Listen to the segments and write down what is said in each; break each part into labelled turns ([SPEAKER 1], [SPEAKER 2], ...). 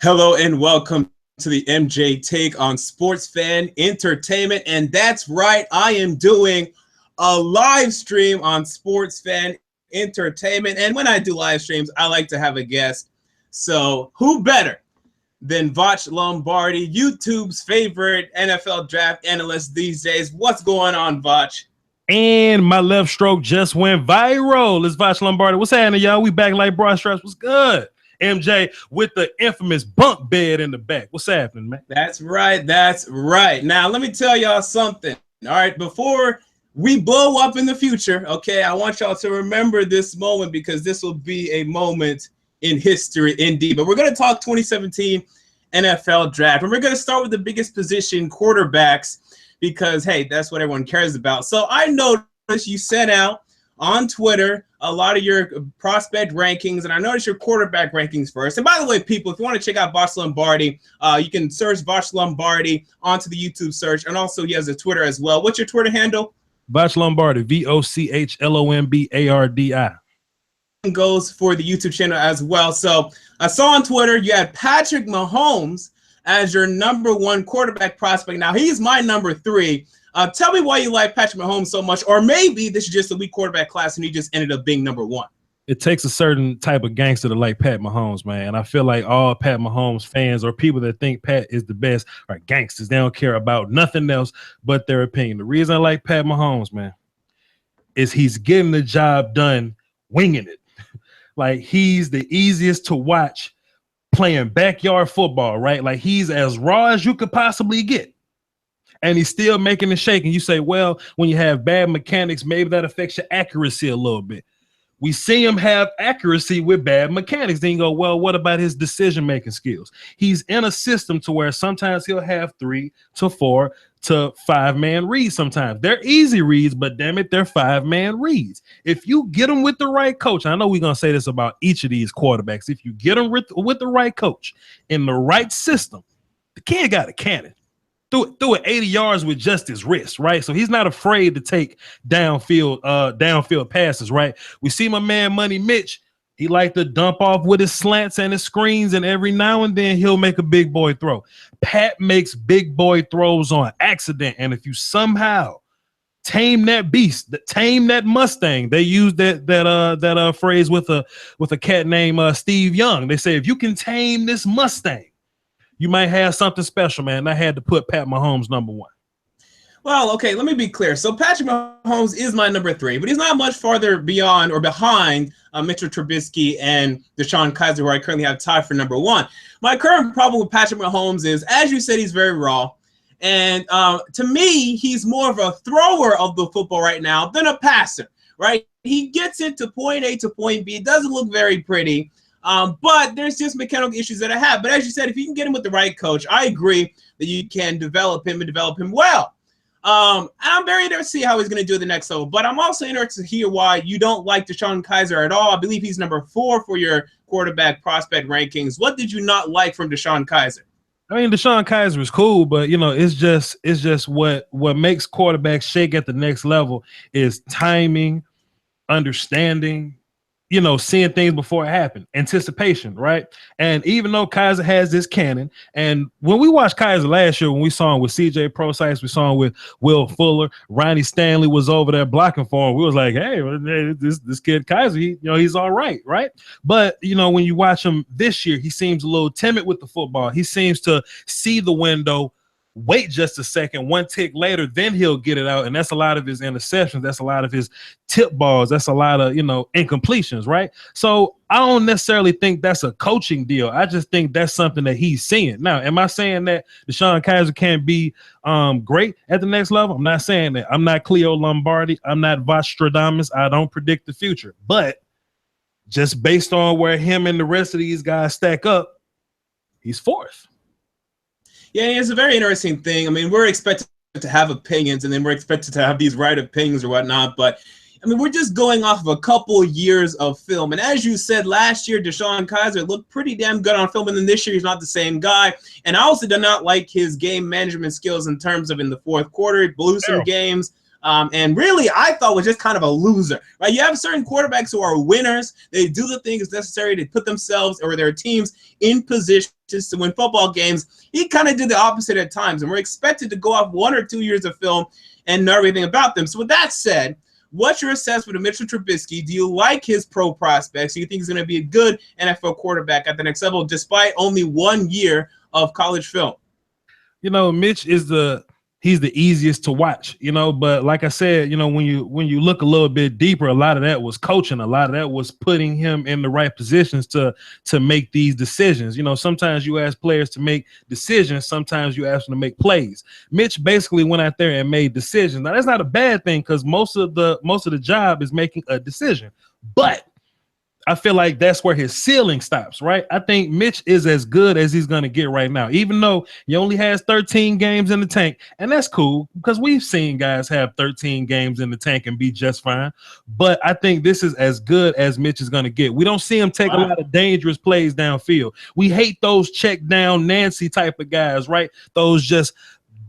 [SPEAKER 1] Hello and welcome to the MJ Take on Sports Fan Entertainment. And that's right, I am doing a live stream on Sports Fan Entertainment. And when I do live streams, I like to have a guest. So who better than Voch Lombardi, YouTube's favorite NFL draft analyst these days? What's going on, Voch?
[SPEAKER 2] And my left stroke just went viral. It's Voch Lombardi. What's happening, y'all? We back like broad straps. What's good? MJ with the infamous bunk bed in the back. What's happening, man?
[SPEAKER 1] That's right. That's right. Now, let me tell y'all something. All right. Before we blow up in the future, okay, I want y'all to remember this moment because this will be a moment in history indeed. But we're going to talk 2017 NFL draft. And we're going to start with the biggest position, quarterbacks, because, hey, that's what everyone cares about. So I noticed you sent out on Twitter a lot of your prospect rankings, and I noticed your quarterback rankings first. And by the way, people, if you want to check out Voch Lombardi, you can search Voch Lombardi onto the YouTube search, and also he has a Twitter as well. What's your Twitter handle?
[SPEAKER 2] Voch Lombardi, VOCHLOMBARDI.
[SPEAKER 1] Goes for the YouTube channel as well. So I saw on Twitter you had Patrick Mahomes as your #1 quarterback prospect. Now, he's my #3. Tell me why you like Patrick Mahomes so much, or maybe this is just a weak quarterback class and he just ended up being #1.
[SPEAKER 2] It takes a certain type of gangster to like Pat Mahomes, man. I feel like all Pat Mahomes fans or people that think Pat is the best are gangsters. They don't care about nothing else but their opinion. The reason I like Pat Mahomes, man, is he's getting the job done winging it. Like, he's the easiest to watch playing backyard football, right? Like, he's as raw as you could possibly get. And he's still making it shake. And you say, well, when you have bad mechanics, maybe that affects your accuracy a little bit. We see him have accuracy with bad mechanics. Then you go, well, what about his decision-making skills? He's in a system to where sometimes he'll have 3 to 4 to 5-man reads sometimes. They're easy reads, but damn it, they're 5-man reads. If you get them with the right coach, I know we're going to say this about each of these quarterbacks. If you get them with the right coach in the right system, the kid got a cannon. Threw it 80 yards with just his wrist, right? So he's not afraid to take downfield passes, right? We see my man Money Mitch. He like to dump off with his slants and his screens, and every now and then he'll make a big boy throw. Pat makes big boy throws on accident, and if you somehow tame that beast, tame that Mustang, they use that phrase with a cat named Steve Young. They say if you can tame this Mustang, you might have something special, man. I had to put Pat Mahomes #1.
[SPEAKER 1] Well, okay, let me be clear. So Patrick Mahomes is my #3, but he's not much farther beyond or behind Mitchell Trubisky and Deshaun Kaiser, who I currently have tied for #1. My current problem with Patrick Mahomes is, as you said, he's very raw. And to me, he's more of a thrower of the football right now than a passer, right? He gets into point A to point B. It doesn't look very pretty. But there's just mechanical issues that I have. But as you said, if you can get him with the right coach, I agree that you can develop him and develop him well. And I'm very interested to see how he's going to do at the next level. But I'm also interested to hear why you don't like Deshaun Kaiser at all. I believe he's #4 for your quarterback prospect rankings. What did you not like from Deshaun Kaiser?
[SPEAKER 2] I mean, Deshaun Kaiser is cool, but it's just what makes quarterbacks shake at the next level is timing, understanding, seeing things before it happened, anticipation, right? And even though Kaiser has this cannon, and when we watched Kaiser last year, when we saw him with CJ Prosise, we saw him with Will Fuller, Ronnie Stanley was over there blocking for him. We was like, hey, this kid Kaiser, he's all right, right? But when you watch him this year, he seems a little timid with the football. He seems to see the window, wait just a second, one tick later, then he'll get it out. And that's a lot of his interceptions. That's a lot of his tip balls. That's a lot of, incompletions, right? So I don't necessarily think that's a coaching deal. I just think that's something that he's seeing. Now, am I saying that Deshaun Kaiser can't be great at the next level? I'm not saying that. I'm not Cleo Lombardi. I'm not Vostradamus. I don't predict the future. But just based on where him and the rest of these guys stack up, he's 4th.
[SPEAKER 1] Yeah, it's a very interesting thing. I mean, we're expected to have opinions, and then we're expected to have these right opinions or whatnot. But, I mean, we're just going off of a couple years of film. And as you said, last year, Deshaun Kaiser looked pretty damn good on film. And then this year, he's not the same guy. And I also did not like his game management skills in terms of in the fourth quarter. He blew some games. And really, I thought was just kind of a loser, right? You have certain quarterbacks who are winners. They do the things necessary to put themselves or their teams in positions to win football games. He kind of did the opposite at times, and we're expected to go off 1 or 2 years of film and know everything about them. So with that said, what's your assessment of Mitchell Trubisky? Do you like his pro prospects? Do you think he's going to be a good NFL quarterback at the next level, despite only 1 year of college film?
[SPEAKER 2] You know, Mitch he's the easiest to watch, you know, but like I said, you know, when you look a little bit deeper, a lot of that was coaching. A lot of that was putting him in the right positions to make these decisions. You know, sometimes you ask players to make decisions. Sometimes you ask them to make plays. Mitch basically went out there and made decisions. Now, that's not a bad thing because most of the job is making a decision, but I feel like that's where his ceiling stops, right? I think Mitch is as good as he's going to get right now, even though he only has 13 games in the tank. And that's cool because we've seen guys have 13 games in the tank and be just fine. But I think this is as good as Mitch is going to get. We don't see him take a lot of dangerous plays downfield. We hate those check down Nancy type of guys, right? Those just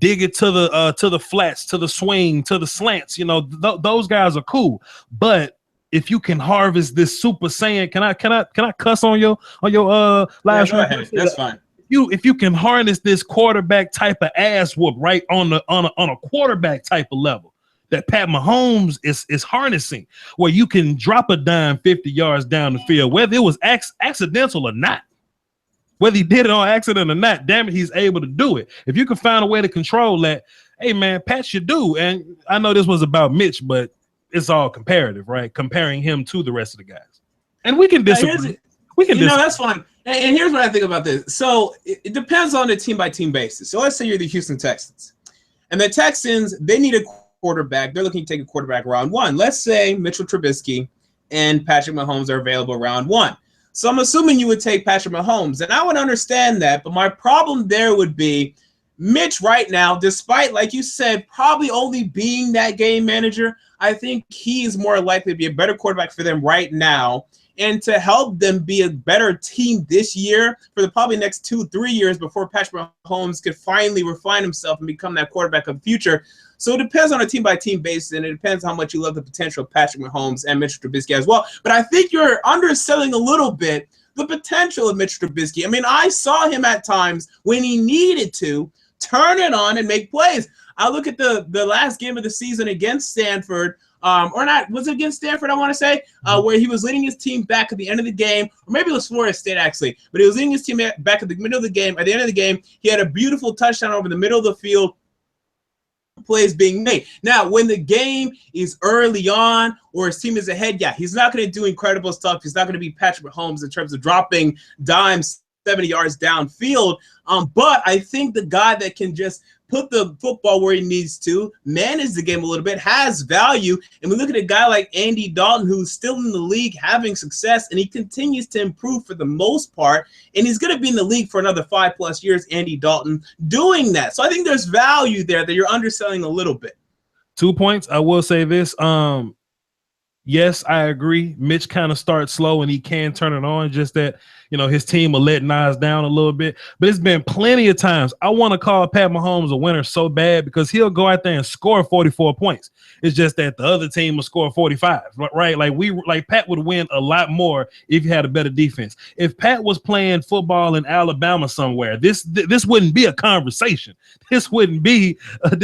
[SPEAKER 2] dig it to the flats, to the swing, to the slants. You know, those guys are cool. But if you can harvest this Super Saiyan, can I cuss on your live stream?
[SPEAKER 1] Yeah, that's fine.
[SPEAKER 2] If you can harness this quarterback type of ass whoop right on a quarterback type of level that Pat Mahomes is harnessing, where you can drop a dime 50 yards down the field, whether it was accidental or not, whether he did it on accident or not, damn it, he's able to do it. If you can find a way to control that, hey man, Pat should do. And I know this was about Mitch, but it's all comparative, right? Comparing him to the rest of the guys. And we can disagree.
[SPEAKER 1] That's fine. And here's what I think about this. So it depends on a team-by-team basis. So let's say you're the Houston Texans. And the Texans, they need a quarterback. They're looking to take a quarterback round 1. Let's say Mitchell Trubisky and Patrick Mahomes are available round 1. So I'm assuming you would take Patrick Mahomes. And I would understand that. But my problem there would be Mitch right now, despite, like you said, probably only being that game manager, I think he's more likely to be a better quarterback for them right now and to help them be a better team this year for the probably next 2-3 years before Patrick Mahomes could finally refine himself and become that quarterback of the future. So it depends on a team-by-team basis, and it depends how much you love the potential of Patrick Mahomes and Mitchell Trubisky as well. But I think you're underselling a little bit the potential of Mitchell Trubisky. I mean, I saw him at times when he needed to turn it on and make plays. I look at the last game of the season against Stanford, or not, was it against Stanford, I want to say, where he was leading his team back at the end of the game, or maybe it was Florida State, actually, but he was leading his team back at the middle of the game. At the end of the game, he had a beautiful touchdown over the middle of the field, plays being made. Now, when the game is early on or his team is ahead, yeah, he's not going to do incredible stuff. He's not going to be Patrick Mahomes in terms of dropping dimes 70 yards downfield, but I think the guy that can just put the football where he needs to, manage the game a little bit, has value. And we look at a guy like Andy Dalton, who's still in the league having success, and he continues to improve for the most part, and he's going to be in the league for another 5+ years, Andy Dalton, doing that. So I think there's value there that you're underselling a little bit.
[SPEAKER 2] 2 points. I will say this. Yes, I agree. Mitch kind of starts slow and he can turn it on, just that, you know, his team will let Nas down a little bit. But it's been plenty of times I want to call Pat Mahomes a winner so bad because he'll go out there and score 44 points. It's just that the other team will score 45, right? Like Pat would win a lot more if he had a better defense. If Pat was playing football in Alabama somewhere, this wouldn't be a conversation. This wouldn't be a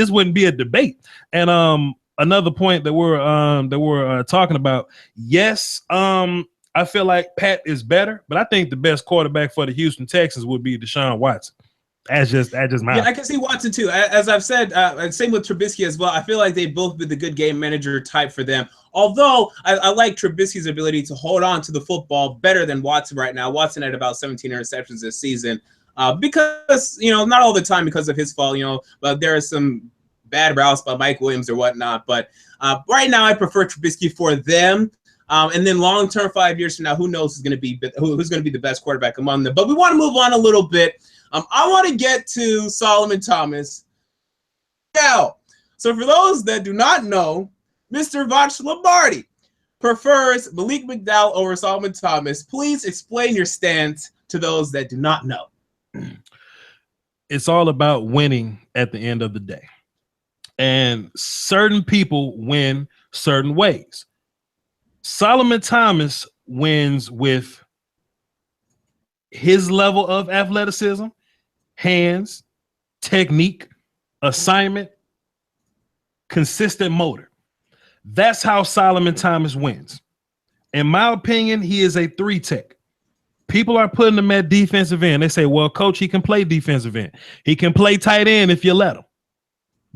[SPEAKER 2] debate. And another point that we're talking about. Yes, I feel like Pat is better, but I think the best quarterback for the Houston Texans would be Deshaun Watson. That's just mine.
[SPEAKER 1] Yeah, I can see Watson too. As I've said, and same with Trubisky as well. I feel like they've both been the good game manager type for them. Although I like Trubisky's ability to hold on to the football better than Watson right now. Watson had about 17 interceptions this season because, you know, not all the time because of his fault, you know, but there are some bad routes by Mike Williams or whatnot. But right now, I prefer Trubisky for them. And then long term, 5 years from now, who knows who's going to be the best quarterback among them. But we want to move on a little bit. I want to get to Solomon Thomas. Now, so for those that do not know, Mr. Voch Lombardi prefers Malik McDowell over Solomon Thomas. Please explain your stance to those that do not know.
[SPEAKER 2] It's all about winning at the end of the day. And certain people win certain ways. Solomon Thomas wins with his level of athleticism, hands, technique, assignment, consistent motor. That's how Solomon Thomas wins. In my opinion, he is a 3-tech. People are putting him at defensive end. They say, well, coach, he can play defensive end. He can play tight end if you let him.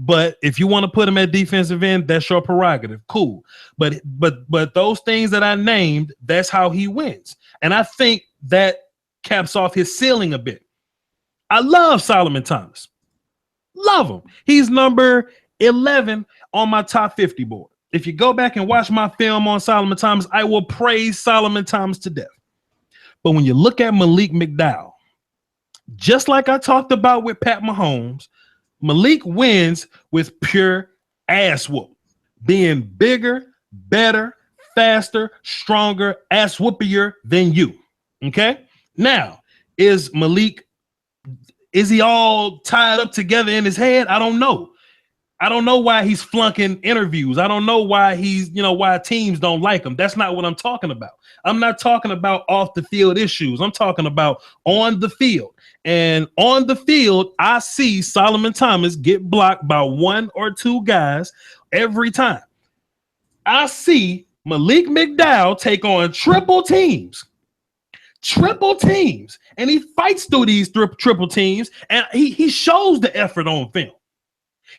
[SPEAKER 2] But if you want to put him at defensive end, that's your prerogative. Cool. But those things that I named, that's how he wins. And I think that caps off his ceiling a bit. I love Solomon Thomas. Love him. He's number 11 on my top 50 board. If you go back and watch my film on Solomon Thomas, I will praise Solomon Thomas to death. But when you look at Malik McDowell, just like I talked about with Pat Mahomes, Malik wins with pure ass whoop, being bigger, better, faster, stronger, ass whoopier than you. Okay? Now, is he all tied up together in his head? I don't know. I don't know why he's flunking interviews. I don't know why why teams don't like him. That's not what I'm talking about. I'm not talking about off the field issues. I'm talking about on the field. And on the field, I see Solomon Thomas get blocked by 1 or 2 guys every time. I see Malik McDowell take on triple teams, and he fights through these triple teams, and he shows the effort on film.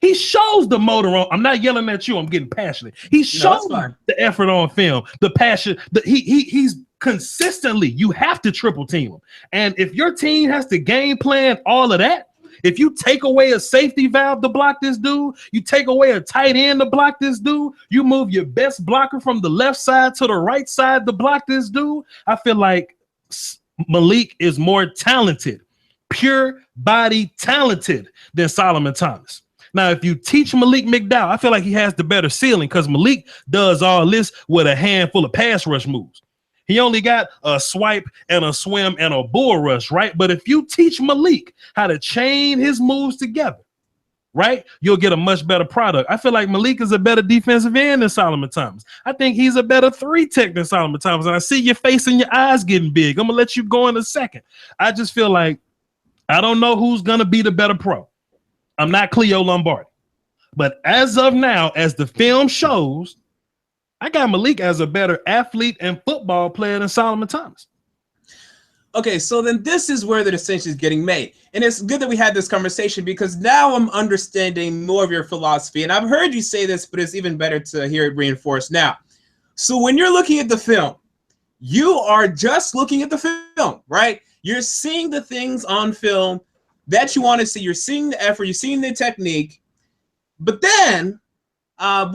[SPEAKER 2] He shows the motor on. I'm not yelling at you. I'm getting passionate. He shows the effort on film, the passion. He's consistently. You have to triple team him. And if your team has to game plan all of that, if you take away a safety valve to block this dude, you take away a tight end to block this dude, you move your best blocker from the left side to the right side to block this dude, I feel like Malik is more talented, pure body talented than Solomon Thomas. Now, if you teach Malik McDowell, I feel like he has the better ceiling because Malik does all this with a handful of pass rush moves. He only got a swipe and a swim and a bull rush, right? But if you teach Malik how to chain his moves together, right, you'll get a much better product. I feel like Malik is a better defensive end than Solomon Thomas. I think he's a better 3-tech than Solomon Thomas. And I see your face and your eyes getting big. I'm going to let you go in a second. I just feel like I don't know who's going to be the better pro. I'm not Cleo Lombardi. But as of now, as the film shows, I got Malik as a better athlete and football player than Solomon Thomas.
[SPEAKER 1] Okay, so then this is where the distinction is getting made. And it's good that we had this conversation because now I'm understanding more of your philosophy. And I've heard you say this, but it's even better to hear it reinforced now. So when you're looking at the film, you are just looking at the film, right? You're seeing the things on film that you want to see. You're seeing the effort, you're seeing the technique, but then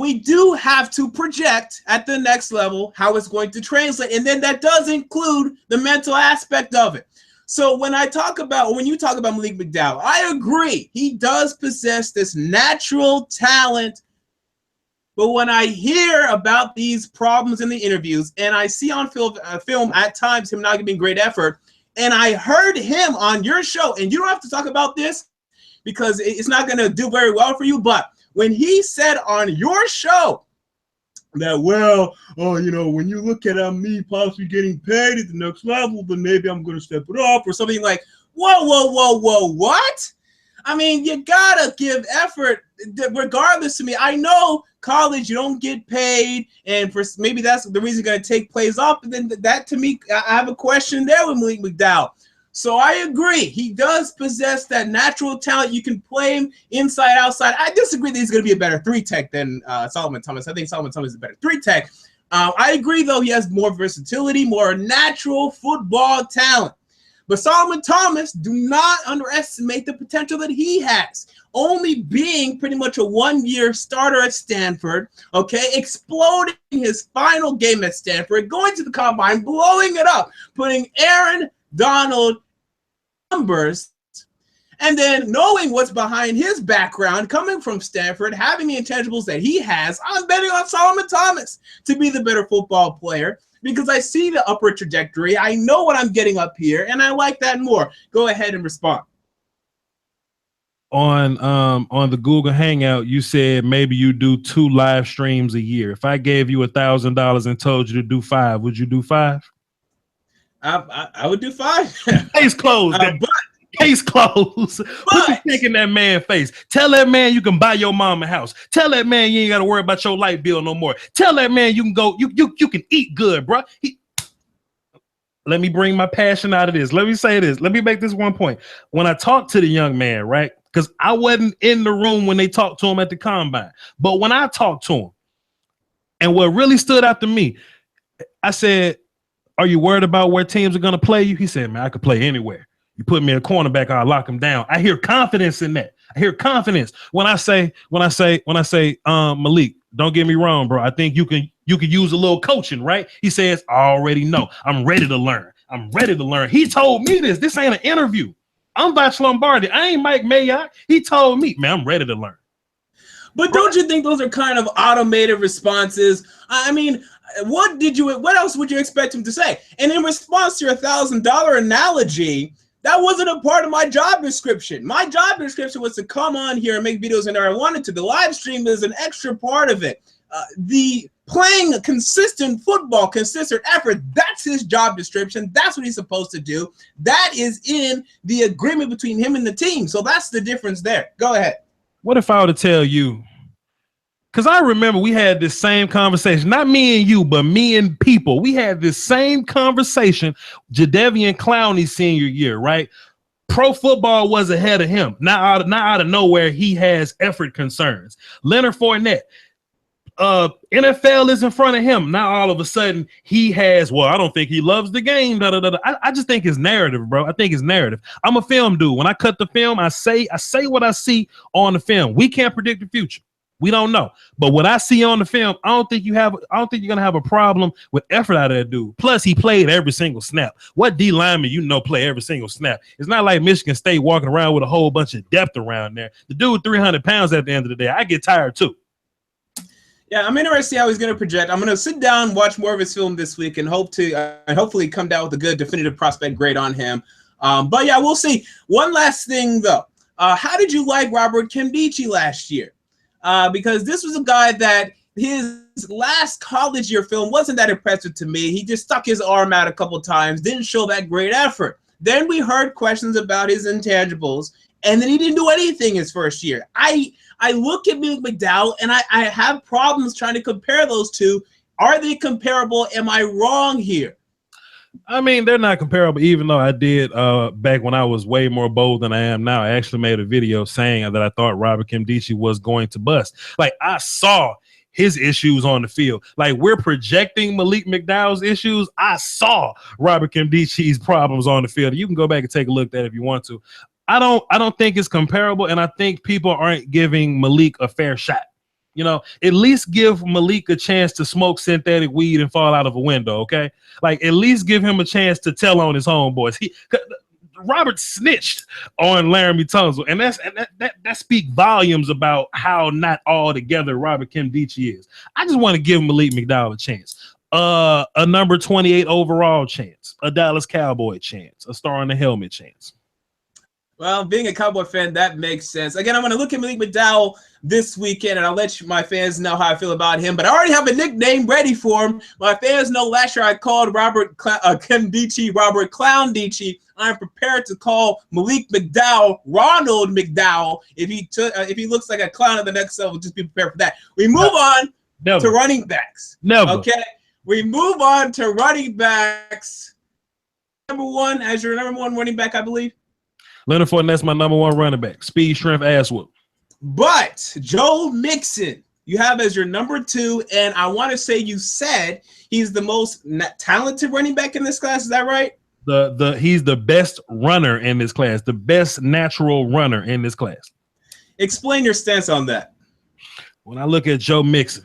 [SPEAKER 1] we do have to project at the next level how it's going to translate, and then that does include the mental aspect of it. So when you talk about Malik McDowell, I agree he does possess this natural talent, but when I hear about these problems in the interviews, and I see on film at times him not giving great effort, and I heard him on your show, and you don't have to talk about this because it's not going to do very well for you, but when he said on your show that, when you look at me possibly getting paid at the next level, then maybe I'm going to step it up or something like, whoa, what? I mean, you got to give effort regardless to me. I know college, you don't get paid, and maybe that's the reason you're going to take plays off. But then that, to me, I have a question there with Malik McDowell. So I agree. He does possess that natural talent. You can play him inside, outside. I disagree that he's going to be a better 3-tech than Solomon Thomas. I think Solomon Thomas is a better 3-tech. I agree, though, he has more versatility, more natural football talent. But Solomon Thomas, do not underestimate the potential that he has. Only being pretty much a 1-year starter at Stanford, okay, exploding his final game at Stanford, going to the combine, blowing it up, putting Aaron Donald numbers, and then knowing what's behind his background, coming from Stanford, having the intangibles that he has, I'm betting on Solomon Thomas to be the better football player because I see the upward trajectory. I know what I'm getting up here, and I like that more. Go ahead and respond.
[SPEAKER 2] on the Google Hangout, you said maybe you do 2 live streams a year. If I gave you $1,000 and told you to do 5, would you do 5?
[SPEAKER 1] I would do 5.
[SPEAKER 2] Case closed. Case closed. Put the stick in that man's face. Tell that man you can buy your mom a house. Tell that man you ain't got to worry about your light bill no more. Tell that man you can go. You can eat good, bro. Let me bring my passion out of this. Let me say this. Let me make this one point. When I talked to the young man, right? Because I wasn't in the room when they talked to him at the combine. But when I talked to him, and what really stood out to me, I said, "Are you worried about where teams are going to play you?" He said, "Man, I could play anywhere. You put me a cornerback, I'll lock him down." I hear confidence in that. I hear confidence when I say, Malik, don't get me wrong, bro. I think you can use a little coaching, right? He says, "I already know. I'm ready to learn. I'm ready to learn." He told me this. This ain't an interview. I'm Voch Lombardi. I ain't Mike Mayock. He told me, "Man, I'm ready to learn."
[SPEAKER 1] But don't you think those are kind of automated responses? I mean, what else would you expect him to say? And in response to your $1,000 analogy, that wasn't a part of my job description. My job description was to come on here and make videos whenever I wanted to. The live stream is an extra part of it. The playing consistent football, consistent effort, that's his job description. That's what he's supposed to do. That is in the agreement between him and the team. So that's the difference there. Go ahead.
[SPEAKER 2] What if I were to tell you, because I remember we had this same conversation, not me and you, but me and people. We had this same conversation Jadeveon Clowney's senior year, right? Pro football was ahead of him. Not out of nowhere, he has effort concerns. Leonard Fournette, NFL is in front of him. Now all of a sudden he has, well, I don't think he loves the game. I just think his narrative, bro. I think his narrative. I'm a film dude. When I cut the film, I say what I see on the film. We can't predict the future. We don't know. But what I see on the film, I don't think you're gonna have a problem with effort out of that dude. Plus, he played every single snap. What D lineman play every single snap? It's not like Michigan State walking around with a whole bunch of depth around there. The dude 300 pounds at the end of the day. I get tired too.
[SPEAKER 1] Yeah, I'm interested to see how he's going to project. I'm going to sit down, watch more of his film this week, and hopefully come down with a good definitive prospect grade on him. But yeah, we'll see. One last thing though, how did you like Robert Nkemdiche last year? Because this was a guy that his last college year film wasn't that impressive to me. He just stuck his arm out a couple times, didn't show that great effort. Then we heard questions about his intangibles, and then he didn't do anything his first year. I look at Malik McDowell, and I have problems trying to compare those two. Are they comparable? Am I wrong here?
[SPEAKER 2] I mean, they're not comparable, even though I did back when I was way more bold than I am now. I actually made a video saying that I thought Robert Nkemdiche was going to bust. Like, I saw his issues on the field. Like, we're projecting Malik McDowell's issues. I saw Robert Nkemdiche's problems on the field. You can go back and take a look at that if you want to. I don't think it's comparable, and I think people aren't giving Malik a fair shot. You know, at least give Malik a chance to smoke synthetic weed and fall out of a window, okay? Like, at least give him a chance to tell on his homeboys. Robert snitched on Laramie Tunsil, and that speaks volumes about how not all together Robert Nkemdiche is. I just want to give Malik McDowell a chance. A number 28 overall chance, a Dallas Cowboy chance, a star on the helmet chance.
[SPEAKER 1] Well, being a Cowboy fan, that makes sense. Again, I'm going to look at Malik McDowell this weekend, and I'll let my fans know how I feel about him. But I already have a nickname ready for him. My fans know last year I called Robert Nkemdiche Robert Clowndiche. I'm prepared to call Malik McDowell Ronald McDowell if he looks like a clown at the next level. Just be prepared for that. We move on to running backs. Okay, we move on to running backs. Number one, as your number one running back, I believe.
[SPEAKER 2] Leonard Fournette's my number one running back. Speed, strength, ass whoop.
[SPEAKER 1] But Joe Mixon, you have as your number two, and I want to say you said he's the most talented running back in this class. Is that right?
[SPEAKER 2] He's the best runner in this class, the best natural runner in this class.
[SPEAKER 1] Explain your stance on that.
[SPEAKER 2] When I look at Joe Mixon,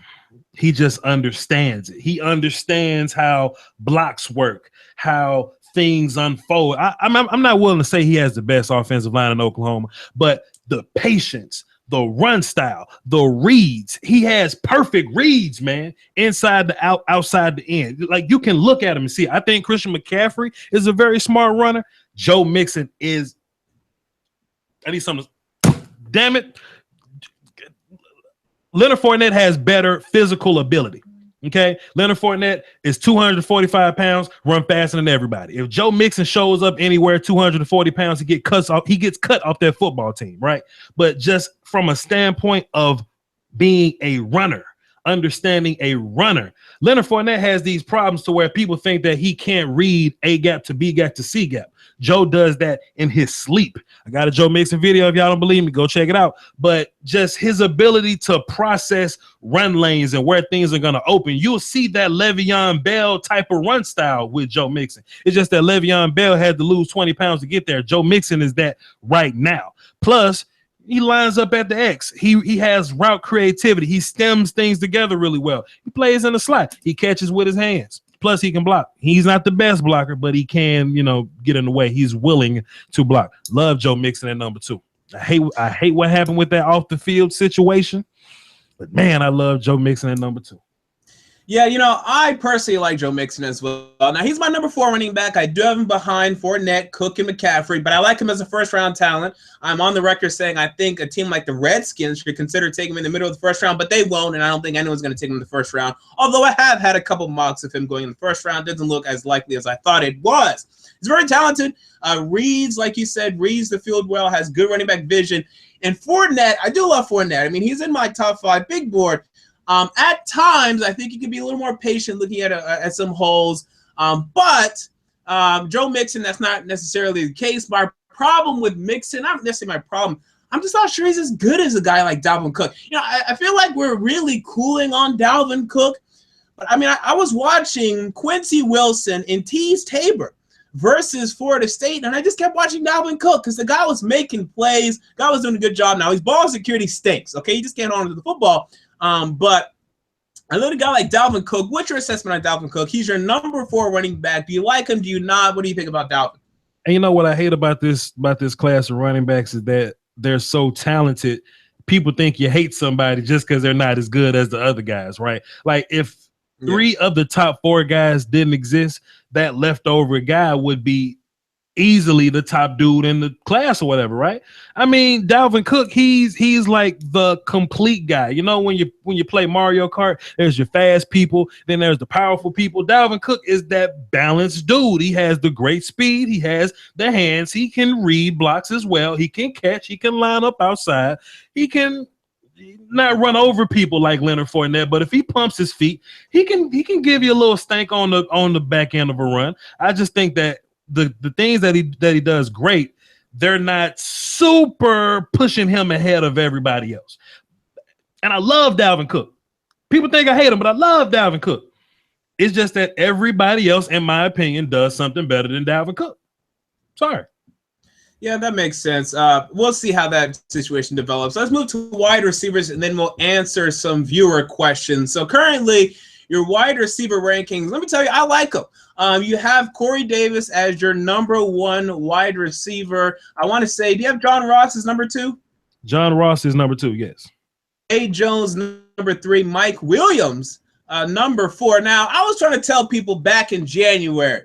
[SPEAKER 2] he just understands it. He understands how blocks work, how things unfold. I'm not willing to say he has the best offensive line in Oklahoma, but the patience, the run style, the reads, he has perfect reads, man, inside the outside the end. Like, you can look at him and see. I think Christian McCaffrey is a very smart runner. Joe Mixon is, I need something to damn it, Leonard Fournette has better physical ability. Okay, Leonard Fournette is 245 pounds, run faster than everybody. If Joe Mixon shows up anywhere 240 pounds, he gets cut off that football team, right? But just from a standpoint of being a runner, understanding a runner, Leonard Fournette has these problems to where people think that he can't read A gap to B gap to C gap. Joe does that in his sleep. I got a Joe Mixon video. If y'all don't believe me, go check it out. But just his ability to process run lanes and where things are going to open, you'll see that Le'Veon Bell type of run style with Joe Mixon. It's just that Le'Veon Bell had to lose 20 pounds to get there. Joe Mixon is that right now. Plus, he lines up at the X. He has route creativity. He stems things together really well. He plays in the slot. He catches with his hands. Plus, he can block. He's not the best blocker, but he can, get in the way. He's willing to block. Love Joe Mixon at number 2. I hate what happened with that off the field situation, but man, I love Joe Mixon at number 2.
[SPEAKER 1] Yeah, I personally like Joe Mixon as well. Now, he's my number 4 running back. I do have him behind Fournette, Cook, and McCaffrey, but I like him as a first-round talent. I'm on the record saying I think a team like the Redskins should consider taking him in the middle of the first round, but they won't, and I don't think anyone's going to take him in the first round. Although I have had a couple mocks of him going in the first round. Doesn't look as likely as I thought it was. He's very talented. Reads, like you said, reads the field well, has good running back vision. And Fournette, I do love Fournette. I mean, he's in my top 5 big board. At times, I think you can be a little more patient looking at some holes. But Joe Mixon, that's not necessarily the case. My problem with Mixon, not necessarily my problem, I'm just not sure he's as good as a guy like Dalvin Cook. I feel like we're really cooling on Dalvin Cook. But, I mean, I was watching Quincy Wilson and Tease Tabor versus Florida State, and I just kept watching Dalvin Cook because the guy was making plays. Guy was doing a good job. Now, his ball security stinks, okay? He just can't hold on to the football. But I look at a guy like Dalvin Cook. What's your assessment on Dalvin Cook? He's your number 4 running back. Do you like him? Do you not? What do you think about Dalvin?
[SPEAKER 2] And you know what I hate about this class of running backs is that they're so talented. People think you hate somebody just because they're not as good as the other guys, right? Like if 3 of the top 4 guys didn't exist, that leftover guy would be easily the top dude in the class or whatever, right? I mean, Dalvin Cook, he's like the complete guy. When you play Mario Kart, there's your fast people, then there's the powerful people. Dalvin Cook is that balanced dude. He has the great speed, he has the hands, he can read blocks as well, he can catch, he can line up outside, he can not run over people like Leonard Fournette, but if he pumps his feet, he can give you a little stank on the back end of a run. I just think that the things that he does great, they're not super pushing him ahead of everybody else. And I love Dalvin Cook. People think I hate him, but I love Dalvin Cook. It's just that everybody else, in my opinion, does something better than Dalvin Cook. Sorry.
[SPEAKER 1] Yeah, that makes sense. We'll see how that situation develops. Let's move to wide receivers, and then we'll answer some viewer questions. So currently, your wide receiver rankings, let me tell you, I like them. You have Corey Davis as your number 1 wide receiver. I want to say, do you have John Ross as number 2?
[SPEAKER 2] John Ross is number 2, yes.
[SPEAKER 1] A. Jones, number 3. Mike Williams, number 4. Now, I was trying to tell people back in January,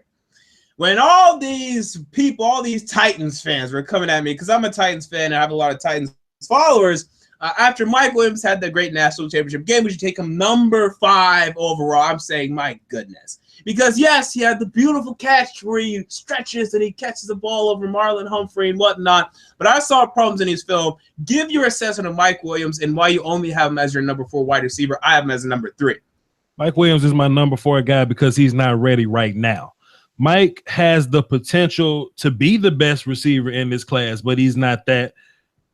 [SPEAKER 1] when all these people, all these Titans fans were coming at me, because I'm a Titans fan and I have a lot of Titans followers, after Mike Williams had the great national championship game, we should take him number 5 overall. I'm saying, my goodness. Because, yes, he had the beautiful catch where he stretches and he catches the ball over Marlon Humphrey and whatnot. But I saw problems in his film. Give your assessment of Mike Williams and why you only have him as your number 4 wide receiver. I have him as a number 3.
[SPEAKER 2] Mike Williams is my number 4 guy because he's not ready right now. Mike has the potential to be the best receiver in this class, but he's not that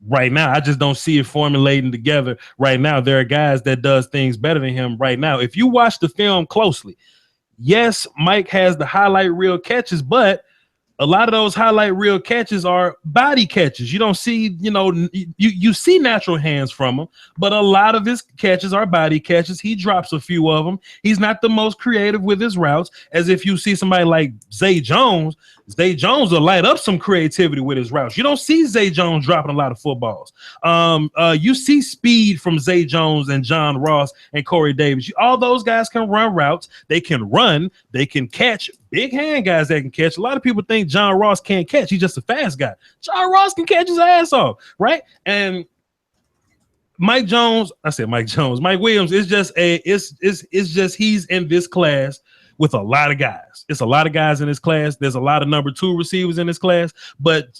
[SPEAKER 2] right now. I just don't see it formulating together right now. There are guys that does things better than him right now. If you watch the film closely, yes, Mike has the highlight reel catches, but a lot of those highlight reel catches are body catches. You don't see, you see natural hands from him, but a lot of his catches are body catches. He drops a few of them. He's not the most creative with his routes, as if you see somebody like Zay Jones. Zay Jones will light up some creativity with his routes. You don't see Zay Jones dropping a lot of footballs. You see speed from Zay Jones and John Ross and Corey Davis. All those guys can run routes. They can run. They can catch. Big hand guys that can catch. A lot of people think John Ross can't catch. He's just a fast guy. John Ross can catch his ass off, right? And Mike Jones, I said Mike Jones. Mike Williams is just it's just he's in this class with a lot of guys. It's a lot of guys in this class. There's a lot of number 2 receivers in this class, but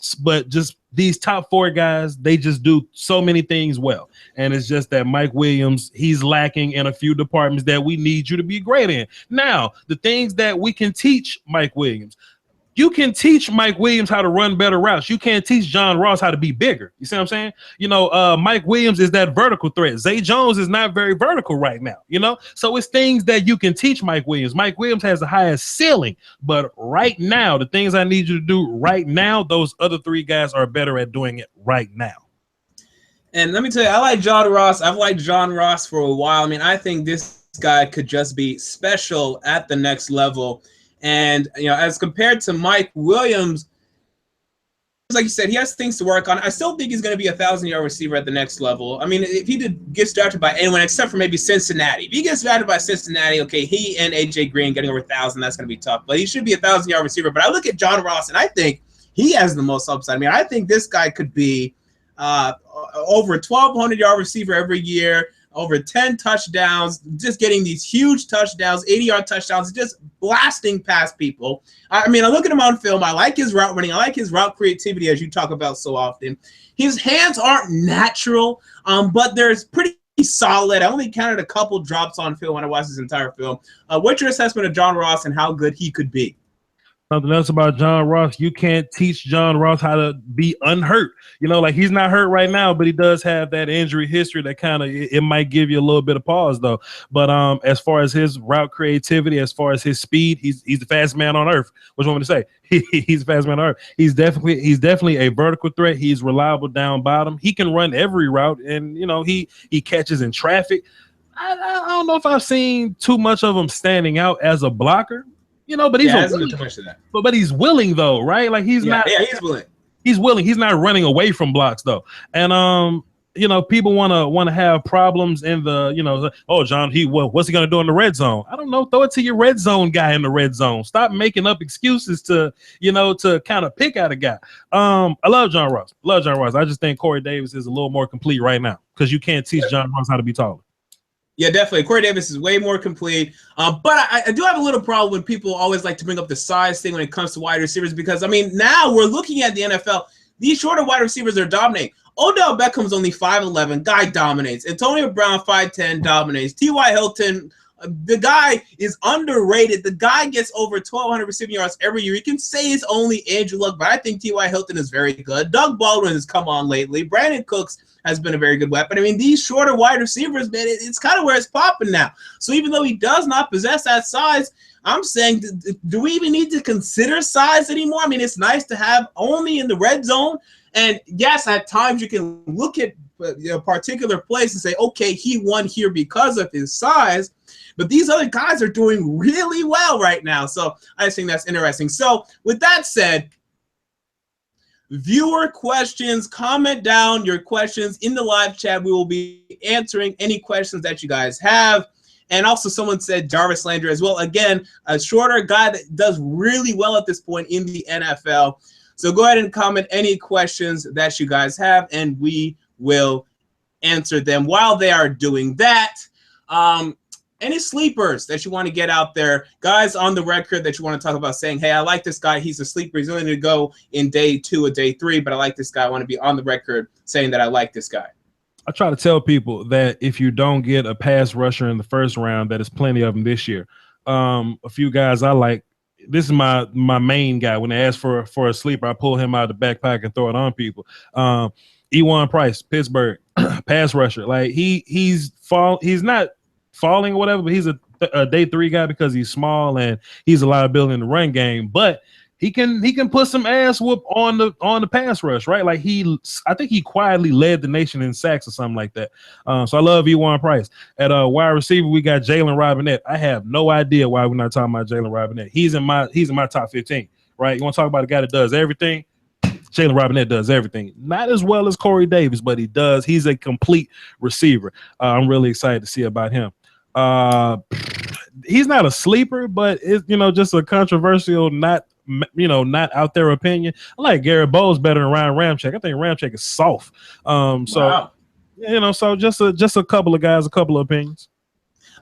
[SPEAKER 2] just these top 4 guys, they just do so many things well. And it's just that Mike Williams, he's lacking in a few departments that we need you to be great in. Now, the things that we can teach Mike Williams. You can teach Mike Williams how to run better routes. You can't teach John Ross how to be bigger. You see what I'm saying? You know, Mike Williams is that vertical threat. Zay Jones is not very vertical right now, you know? So it's things that you can teach Mike Williams. Mike Williams has the highest ceiling, but right now, the things I need you to do right now, those other 3 guys are better at doing it right now.
[SPEAKER 1] And let me tell you, I like John Ross. I've liked John Ross for a while. I mean, I think this guy could just be special at the next level. And, you know, as compared to Mike Williams, like you said, he has things to work on. I still think he's going to be a 1,000-yard receiver at the next level. I mean, if he gets drafted by anyone except for maybe Cincinnati. If he gets drafted by Cincinnati, okay, he and A.J. Green getting over 1,000, that's going to be tough. But he should be a 1,000-yard receiver. But I look at John Ross, and I think he has the most upside. I mean, I think this guy could be over a 1,200-yard receiver every year, over 10 touchdowns, just getting these huge touchdowns, 80-yard touchdowns, just blasting past people. I mean, I look at him on film. I like his route running. I like his route creativity, as you talk about so often. His hands aren't natural, but they're pretty solid. I only counted a couple drops on film when I watched his entire film. What's your assessment of John Ross and how good he could be?
[SPEAKER 2] Something else about John Ross, you can't teach John Ross how to be unhurt. You know, like he's not hurt right now, but he does have that injury history that kind of, it might give you a little bit of pause though. But as far as his route creativity, as far as his speed, he's the fastest man on earth. What you want me to say? He's the fastest man on earth. He's definitely a vertical threat. He's reliable down bottom. He can run every route, and you know, he catches in traffic. I don't know if I've seen too much of him standing out as a blocker. You know, but he's
[SPEAKER 1] too much of that.
[SPEAKER 2] But he's willing though, right? Like he's not.
[SPEAKER 1] Yeah, he's willing.
[SPEAKER 2] He's willing. He's not running away from blocks though. And you know, people want to have problems in the, you know, oh John, what's he gonna do in the red zone? I don't know. Throw it to your red zone guy in the red zone. Stop making up excuses to, you know, to kind of pick out a guy. I love John Ross. I just think Corey Davis is a little more complete right now because you can't teach John Ross how to be taller.
[SPEAKER 1] Yeah, definitely. Corey Davis is way more complete. But I do have a little problem when people always like to bring up the size thing when it comes to wide receivers because, I mean, now we're looking at the NFL. These shorter wide receivers are dominating. Odell Beckham's only 5'11". Guy dominates. Antonio Brown, 5'10", dominates. T.Y. Hilton, the guy is underrated. The guy gets over 1,200 receiving yards every year. You can say it's only Andrew Luck, but I think T.Y. Hilton is very good. Doug Baldwin has come on lately. Brandon Cooks has been a very good weapon. I mean, these shorter wide receivers, man, it's kind of where it's popping now. So even though he does not possess that size, I'm saying, do we even need to consider size anymore? I mean, it's nice to have only in the red zone. And yes, at times you can look at a particular place and say, okay, he won here because of his size. But these other guys are doing really well right now. So I just think that's interesting. So with that said, viewer questions, comment down your questions in the live chat. We will be answering any questions that you guys have. And also someone said Jarvis Landry as well. Again, a shorter guy that does really well at this point in the NFL. So go ahead and comment any questions that you guys have, and we will answer them. While they are doing that, any sleepers that you want to get out there, guys on the record that you want to talk about saying, hey, I like this guy. He's a sleeper. He's only going to go in day 2 or day 3, but I like this guy. I want to be on the record saying that I like this guy.
[SPEAKER 2] I try to tell people that if you don't get a pass rusher in the first round, that is plenty of them this year. A few guys I like. This is my main guy. When they ask for a sleeper, I pull him out of the back pocket and throw it on people. Ewan Price, Pittsburgh, pass rusher. Like he's not falling or whatever, but he's a day 3 guy because he's small and he's a liability in the run game. But he can put some ass whoop on the pass rush, right? Like I think he quietly led the nation in sacks or something like that. So I love Ewan Price. At wide receiver, we got Jalen Robinette. I have no idea why we're not talking about Jalen Robinette. He's in my top 15, right? You want to talk about a guy that does everything? Jalen Robinette does everything. Not as well as Corey Davis, but he does. He's a complete receiver. I'm really excited to see about him. He's not a sleeper, but it's, you know, just a controversial, not out there opinion. I like Garrett Bowles better than Ryan Ramczyk. I think Ramczyk is soft.
[SPEAKER 1] Wow.
[SPEAKER 2] So just a couple of guys, a couple of opinions.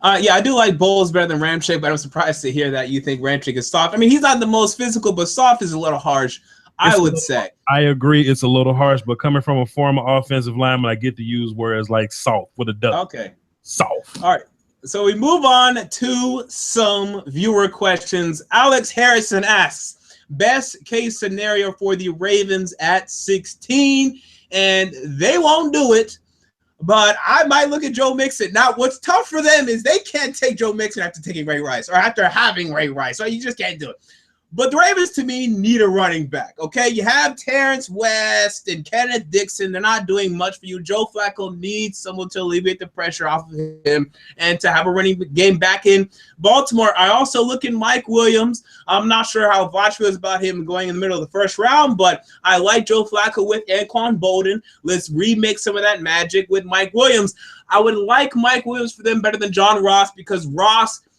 [SPEAKER 1] Yeah, I do like Bowles better than Ramchick, but I'm surprised to hear that you think Ramchick is soft. I mean, he's not the most physical, but soft is a little harsh, I would say.
[SPEAKER 2] I agree, it's a little harsh, but coming from a former offensive lineman, I get to use words like soft with a W.
[SPEAKER 1] Okay.
[SPEAKER 2] Soft.
[SPEAKER 1] All right. So we move on to some viewer questions. Alex Harrison asks, best case scenario for the Ravens at 16, and they won't do it, but I might look at Joe Mixon. Now, what's tough for them is they can't take Joe Mixon after taking Ray Rice or after having Ray Rice. So you just can't do it. But the Ravens, to me, need a running back, okay? You have Terrence West and Kenneth Dixon. They're not doing much for you. Joe Flacco needs someone to alleviate the pressure off of him and to have a running game back in Baltimore. I also look at Mike Williams. I'm not sure how Voch feels about him going in the middle of the first round, but I like Joe Flacco with Anquan Bolden. Let's remake some of that magic with Mike Williams. I would like Mike Williams for them better than John Ross because Ross –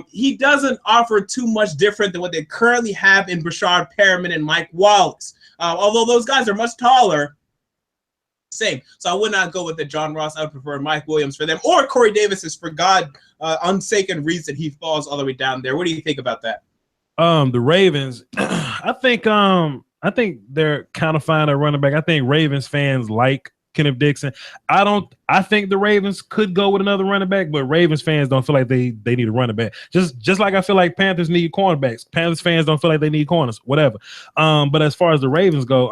[SPEAKER 1] he doesn't offer too much different than what they currently have in Brashard Perriman and Mike Wallace. Although those guys are much taller, same. So I would not go with the John Ross. I would prefer Mike Williams for them or Corey Davis is for God unsaken reason he falls all the way down there. What do you think about that?
[SPEAKER 2] The Ravens, I think they're kind of fine at running back. I think Ravens fans like Kenneth Dixon. I think the Ravens could go with another running back, but Ravens fans don't feel like they need a running back. Just like I feel like Panthers need cornerbacks. Panthers fans don't feel like they need corners, whatever. But as far as the Ravens go,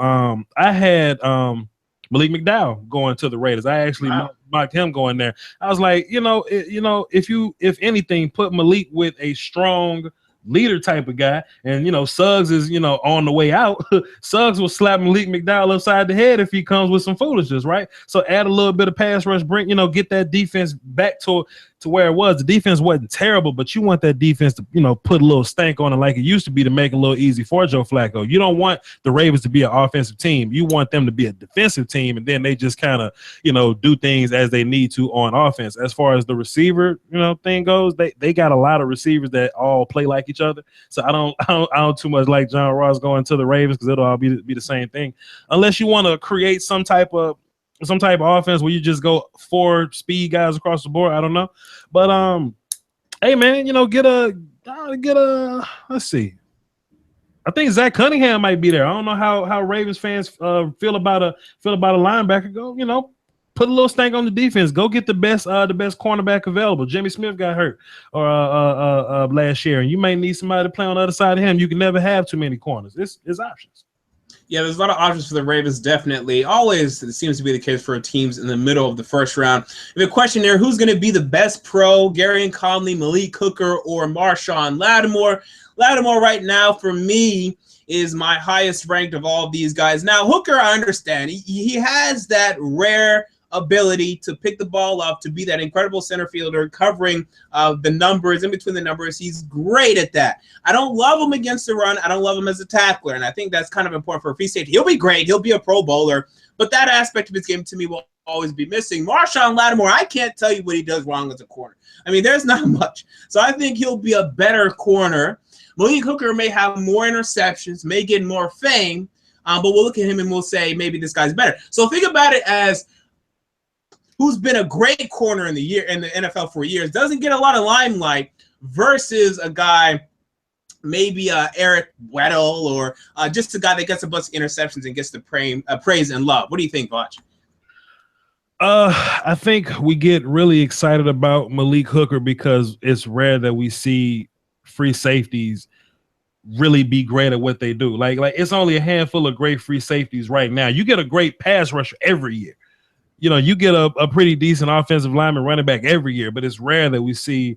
[SPEAKER 2] I had Malik McDowell going to the Raiders. I actually mocked him going there. I was like, if anything, put Malik with a strong leader type of guy, and Suggs is on the way out. Suggs will slap Malik McDowell upside the head if he comes with some foolishness, right? So add a little bit of pass rush, get that defense back to where it was. The defense wasn't terrible, but you want that defense to put a little stank on it like it used to be to make it a little easy for Joe Flacco. You don't want the Ravens to be an offensive team. You want them to be a defensive team, and then they just kind of do things as they need to on offense. As far as the receiver thing goes, they got a lot of receivers that all play like each other. So I don't too much like John Ross going to the Ravens because it'll all be the same thing, unless you want to create some type of offense where you just go 4 speed guys across the board. I don't know, but hey man, get a let's see. I think Zach Cunningham might be there. I don't know how Ravens fans feel about a linebacker. Go, put a little stank on the defense. Go get the best cornerback available. Jimmy Smith got hurt last year, and you may need somebody to play on the other side of him. You can never have too many corners. It's options.
[SPEAKER 1] Yeah, there's a lot of options for the Ravens, definitely. Always it seems to be the case for teams in the middle of the first round. We have a question here, who's going to be the best pro, Garyon Conley, Malik Hooker, or Marshawn Lattimore? Lattimore right now, for me, is my highest ranked of all of these guys. Now, Hooker, I understand. He has that rare ability to pick the ball up, to be that incredible center fielder, covering the numbers, in between the numbers. He's great at that. I don't love him against the run. I don't love him as a tackler, and I think that's kind of important for a free safety. He'll be great. He'll be a pro bowler, but that aspect of his game to me will always be missing. Marshawn Lattimore, I can't tell you what he does wrong as a corner. I mean, there's not much. So I think he'll be a better corner. Malik Hooker may have more interceptions, may get more fame, but we'll look at him and we'll say maybe this guy's better. So think about it as who's been a great corner in the NFL for years, doesn't get a lot of limelight, versus a guy maybe Eric Weddle or just a guy that gets a bunch of interceptions and gets the praise and love. What do you think, Voch?
[SPEAKER 2] I think we get really excited about Malik Hooker because it's rare that we see free safeties really be great at what they do. Like it's only a handful of great free safeties right now. You get a great pass rusher every year. You get a pretty decent offensive lineman running back every year, but it's rare that we see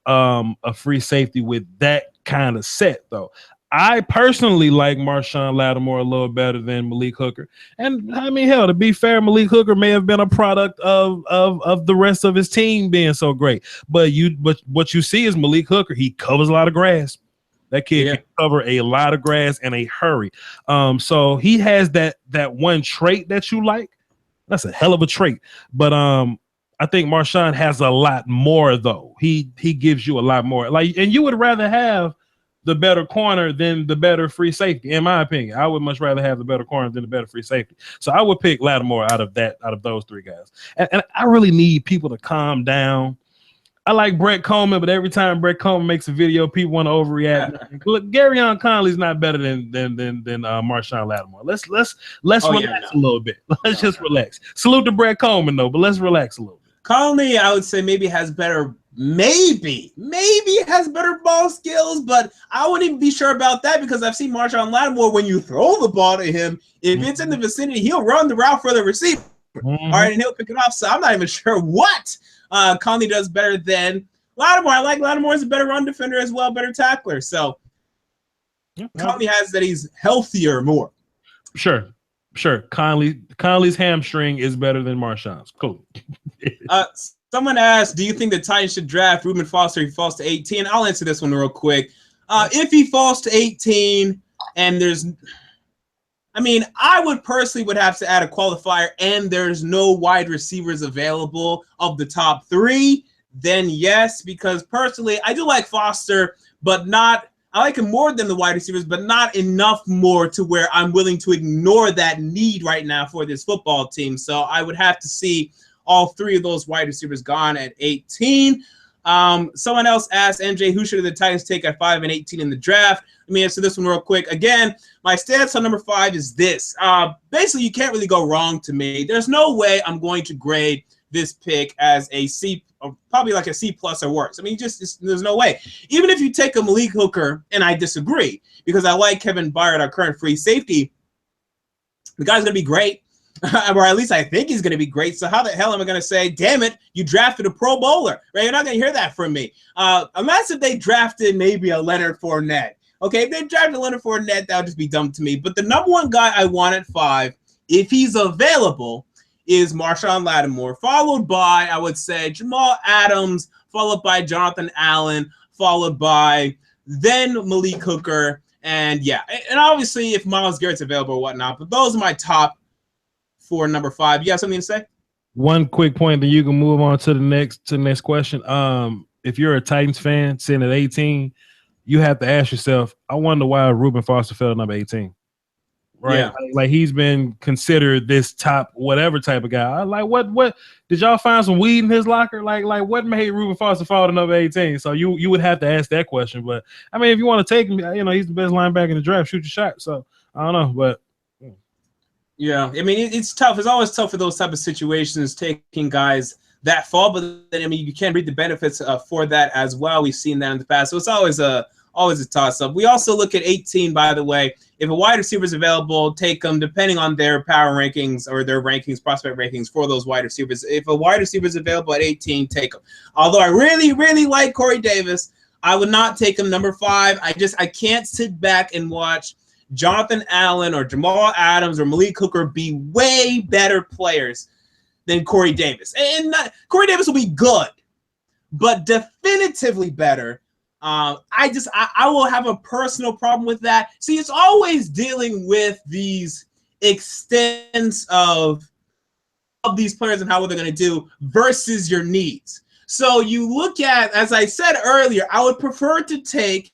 [SPEAKER 2] a free safety with that kind of set, though. I personally like Marshawn Lattimore a little better than Malik Hooker. And I mean, hell, to be fair, Malik Hooker may have been a product of the rest of his team being so great. But what you see is Malik Hooker, he covers a lot of grass. That kid can cover a lot of grass in a hurry. So he has that one trait that you like. That's a hell of a trait. But I think Marshawn has a lot more, though. He gives you a lot more. And you would rather have the better corner than the better free safety, in my opinion. I would much rather have the better corner than the better free safety. So I would pick Lattimore out of those three guys. And I really need people to calm down. I like Brett Coleman, but every time Brett Coleman makes a video, people want to overreact. Look, Garyon Conley's not better than Marshawn Lattimore. Let's relax a little bit. Let's just relax. Salute to Brett Coleman though, but let's relax a little bit.
[SPEAKER 1] Conley, I would say maybe has better ball skills, but I wouldn't even be sure about that because I've seen Marshawn Lattimore, when you throw the ball to him, if it's in the vicinity, he'll run the route for the receiver. All right, and he'll pick it off. So I'm not even sure what Conley does better than Lattimore. I like Lattimore as a better run defender as well, better tackler. So Conley has that he's healthier more.
[SPEAKER 2] Sure. Conley's hamstring is better than Marshawn's. Cool.
[SPEAKER 1] Someone asked, do you think the Titans should draft Reuben Foster if he falls to 18? I'll answer this one real quick. If he falls to 18 and I would personally have to add a qualifier and there's no wide receivers available of the top three, then yes, because personally I do like Foster, but I like him more than the wide receivers, but not enough more to where I'm willing to ignore that need right now for this football team. So I would have to see all three of those wide receivers gone at 18. Someone else asked, MJ, who should the Titans take at 5 and 18 in the draft? Let me answer this one real quick. Again, my stance on number 5 is this. Basically, you can't really go wrong to me. There's no way I'm going to grade this pick as a C, or probably like a C+ or worse. There's no way. Even if you take a Malik Hooker, and I disagree, because I like Kevin Byard, our current free safety, the guy's going to be great. Or at least I think he's going to be great. So how the hell am I going to say, damn it, you drafted a Pro Bowler? Right? You're not going to hear that from me. Unless if they drafted maybe a Leonard Fournette. Okay, if they drafted Leonard Fournette, that would just be dumb to me. But the number one guy I want at 5, if he's available, is Marshawn Lattimore, followed by, I would say, Jamal Adams, followed by Jonathan Allen, followed by then Malik Hooker. And yeah, and obviously if Myles Garrett's available or whatnot. But those are my top for number 5. You have something to say?
[SPEAKER 2] One quick point, then you can move on to the next question. If you're a Titans fan sitting at 18, you have to ask yourself, I wonder why Reuben Foster fell at number 18. Right?
[SPEAKER 1] Yeah.
[SPEAKER 2] Like he's been considered this top whatever type of guy. Like what did y'all find some weed in his locker? Like what made Reuben Foster fall to number 18? So you would have to ask that question. But I mean, if you want to take him, he's the best linebacker in the draft, shoot your shot. So I don't know, but
[SPEAKER 1] yeah, I mean, it's tough. It's always tough for those type of situations, taking guys that fall. But then, you can't reap the benefits for that as well. We've seen that in the past. So it's always a toss-up. We also look at 18, by the way. If a wide receiver is available, take them, depending on their power rankings or their rankings, prospect rankings for those wide receivers. If a wide receiver is available at 18, take them. Although I really, really like Corey Davis, I would not take him number 5. I can't sit back and watch Jonathan Allen or Jamal Adams or Malik Hooker be way better players than Corey Davis. And Corey Davis will be good, but definitively better. I will have a personal problem with that. See, it's always dealing with these extents of these players and how they're going to do versus your needs. So you look at, as I said earlier, I would prefer to take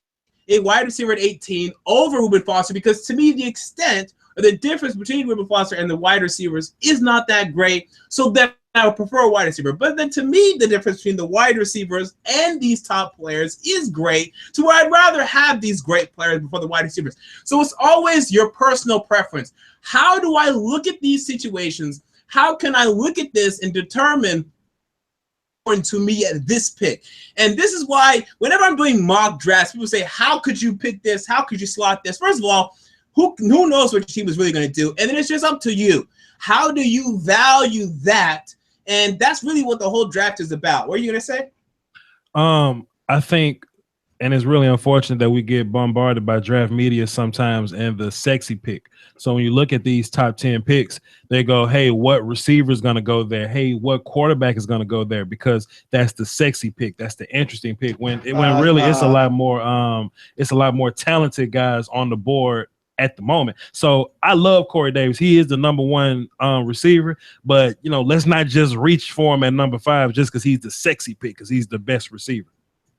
[SPEAKER 1] a wide receiver at 18 over Reuben Foster because to me the extent or the difference between Reuben Foster and the wide receivers is not that great. So then I would prefer a wide receiver. But then to me the difference between the wide receivers and these top players is great, to where I'd rather have these great players before the wide receivers. So it's always your personal preference. How do I look at these situations? How can I look at this and determine to me at this pick? And this is why whenever I'm doing mock drafts, people say, how could you pick this? How could you slot this? First of all, who knows what your team is really going to do? And then it's just up to you. How do you value that? And that's really what the whole draft is about. What are you going to say?
[SPEAKER 2] I think, and it's really unfortunate that we get bombarded by draft media sometimes and the sexy pick. So when you look at these top 10 picks, they go, hey, what receiver is going to go there? Hey, what quarterback is going to go there? Because that's the sexy pick. That's the interesting pick. When really it's a lot more talented guys on the board at the moment. So I love Corey Davis. He is the number 1 receiver, but let's not just reach for him at number 5 just because he's the sexy pick, because he's the best receiver.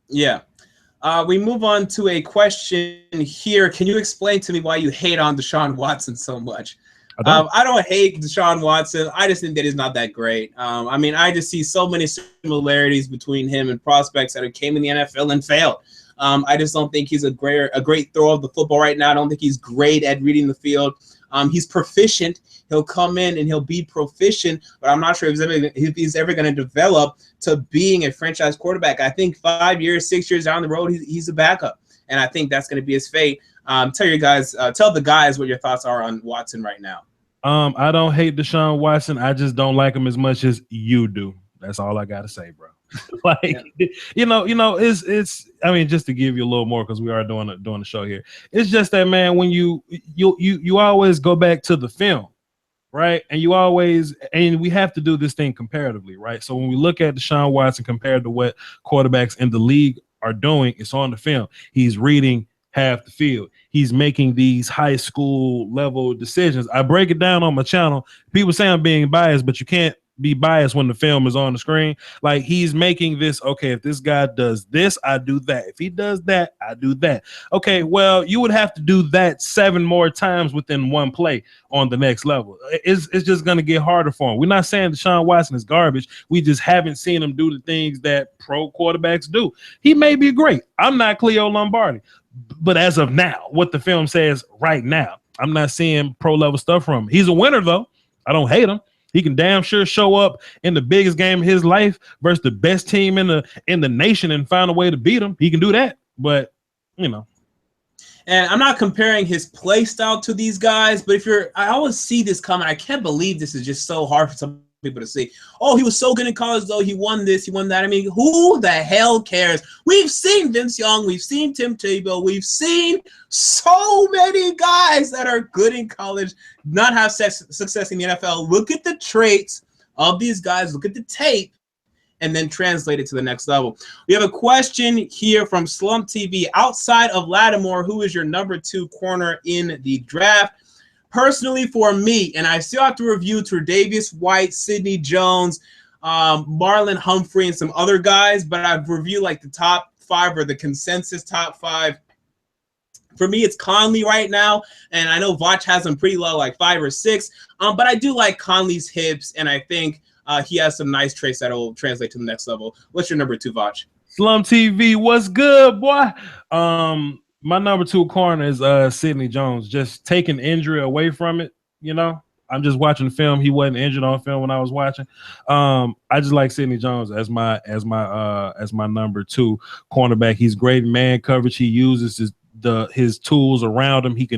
[SPEAKER 1] Yeah. We move on to a question here. Can you explain to me why you hate on Deshaun Watson so much? I don't hate Deshaun Watson. I just think that he's not that great. I mean, I just see so many similarities between him and prospects that came in the NFL and failed. I just don't think he's a great thrower of the football right now. I don't think he's great at reading the field. He's proficient. He'll come in and he'll be proficient, but I'm not sure if he's ever going to develop to being a franchise quarterback. I think 5 years, 6 years down the road, he's a backup, and I think that's going to be his fate. Tell the guys what your thoughts are on Watson right now.
[SPEAKER 2] I don't hate Deshaun Watson. I just don't like him as much as you do. That's all I got to say, bro. Like, yeah. It's. I mean, just to give you a little more, because we are doing the show here. It's just that, man, when you always go back to the film, right? And we have to do this thing comparatively, right? So when we look at Deshaun Watson compared to what quarterbacks in the league are doing, it's on the film. He's reading half the field. He's making these high school level decisions. I break it down on my channel. People say I'm being biased, but you can't be biased when the film is on the screen. Like, he's making this, okay, if this guy does this, I do that. If he does that, I do that. Okay, well, you would have to do that 7 more times within one play on the next level. It's just going to get harder for him. We're not saying Deshaun Watson is garbage. We just haven't seen him do the things that pro quarterbacks do. He may be great. I'm not Cleo Lombardi. But as of now, what the film says right now, I'm not seeing pro level stuff from him. He's a winner, though. I don't hate him. He can damn sure show up in the biggest game of his life versus the best team in the nation and find a way to beat them. He can do that, but And
[SPEAKER 1] I'm not comparing his play style to these guys, but I always see this coming. I can't believe this is just so hard for some people to see. Oh, he was so good in college, though. He won this, he won that. I mean, who the hell cares? We've seen Vince Young, we've seen Tim Tebow, we've seen so many guys that are good in college not have success in the NFL. Look at the traits of these guys, look at the tape, and then translate it to the next level. We have a question here from Slump TV. Outside of Lattimore, who is your number 2 corner in the draft? Personally, for me, and I still have to review Tre'Davious White, Sidney Jones, Marlon Humphrey, and some other guys, but I've reviewed like the top 5 or the consensus top 5. For me, it's Conley right now, and I know Voch has him pretty low, like 5 or 6, but I do like Conley's hips, and I think he has some nice traits that will translate to the next level. What's your number 2, Voch?
[SPEAKER 2] Slum TV, what's good, boy? My number 2 corner is Sidney Jones. Just taking injury away from it, I'm just watching the film. He wasn't injured on film when I was watching. I just like Sidney Jones as my number 2 cornerback. He's great in man coverage. He uses his tools around him. He's